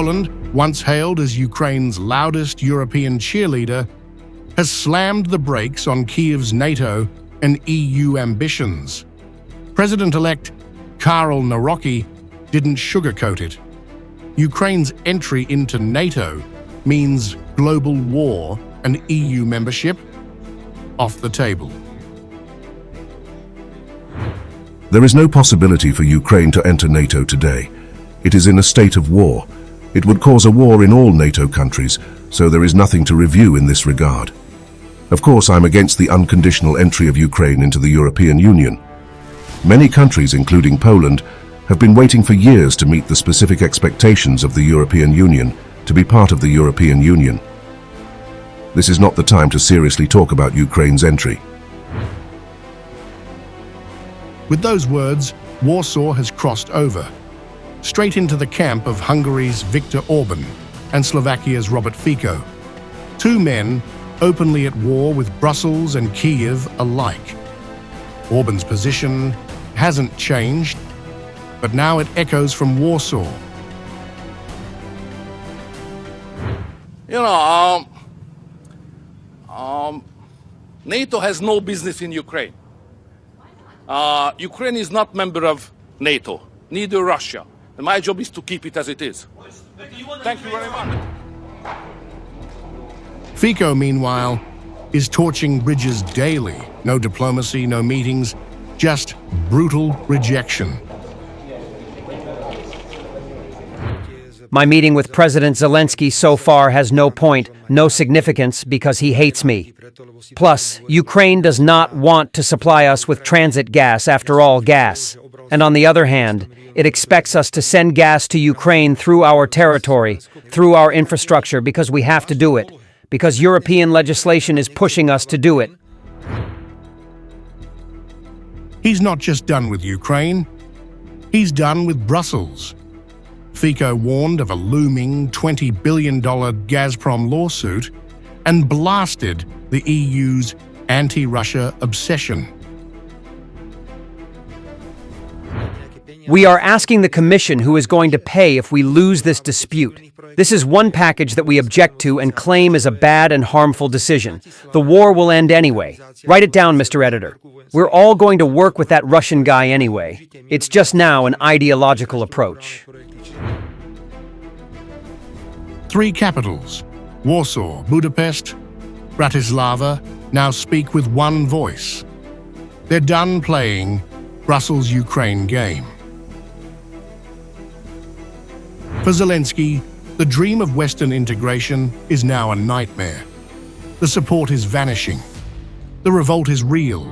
Poland, once hailed as Ukraine's loudest European cheerleader, has slammed the brakes on Kyiv's NATO and EU ambitions. President-elect Karol Nawrocki didn't sugarcoat it. Ukraine's entry into NATO means global war and EU membership off the table. There is no possibility for Ukraine to enter NATO today. It is in a state of war. It would cause a war in all NATO countries, so there is nothing to review in this regard. Of course, I'm against the unconditional entry of Ukraine into the European Union. Many countries, including Poland, have been waiting for years to meet the specific expectations of the European Union to be part of the European Union. This is not the time to seriously talk about Ukraine's entry. With those words, Warsaw has crossed over, straight into the camp of Hungary's Viktor Orban and Slovakia's Robert Fico, two men openly at war with Brussels and Kyiv alike. Orban's position hasn't changed, but now it echoes from Warsaw. NATO has no business in Ukraine. Ukraine is not member of NATO, neither Russia. And my job is to keep it as it is. Thank you very much. Fico, meanwhile, is torching bridges daily. No diplomacy, no meetings, just brutal rejection. My meeting with President Zelensky so far has no point, no significance, because he hates me. Plus, Ukraine does not want to supply us with transit gas, after all, gas. And on the other hand, it expects us to send gas to Ukraine through our territory, through our infrastructure, because we have to do it, because European legislation is pushing us to do it. He's not just done with Ukraine, he's done with Brussels. Fico warned of a looming $20 billion Gazprom lawsuit and blasted the EU's anti-Russia obsession. We are asking the Commission who is going to pay if we lose this dispute. This is one package that we object to and claim is a bad and harmful decision. The war will end anyway. Write it down, Mr. Editor. We're all going to work with that Russian guy anyway. It's just now an ideological approach. Three capitals, Warsaw, Budapest, Bratislava, now speak with one voice. They're done playing Brussels-Ukraine game. For Zelensky, the dream of Western integration is now a nightmare. The support is vanishing. The revolt is real.